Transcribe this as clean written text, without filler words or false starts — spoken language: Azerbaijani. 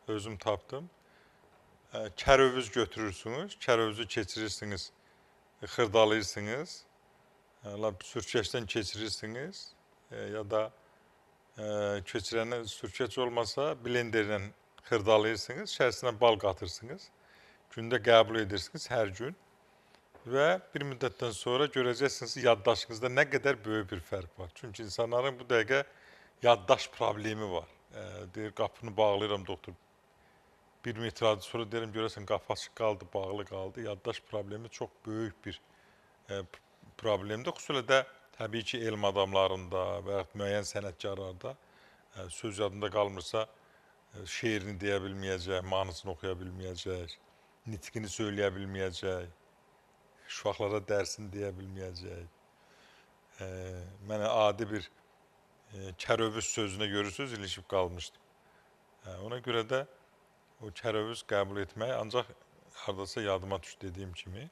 özüm tapdım. Kərövüz götürürsünüz, kərövüzü keçirirsiniz, xırdalayırsınız, sürkeçten keçirirsiniz ya da keçirəndə sürkeç olmasa blenderlə xırdalayırsınız, içərisinə bal qatırsınız, gündə qəbul edirsiniz hər gün və bir müddətdən sonra görəcəksiniz ki, yaddaşınızda nə qədər böyük bir fərq var. Çünki insanların bu dəqiqə yaddaş problemi var. Deyir, qapını bağlayıram, doktor. Bir metr sonra deyirəm, görəsən qapı açıq qaldı, bağlı qaldı. Yaddaş problemi çox böyük bir problemdir. Xüsusilə də təbii ki, elm adamlarında və yaxud müəyyən sənətkarlarda söz yadında qalmırsa, şeirini deyə bilməyəcək, mahnısını oxuya bilməyəcək, nitqini söyləyə bilməyəcək, uşaqlara dərsini deyə bilməyəcək. Mənə adi bir kərövüz sözünə görürsünüz, ilişib qalmışdım. Ona görə də o kərövüz qəbul etmək ancaq haradasa yadıma düşdü dediyim kimi.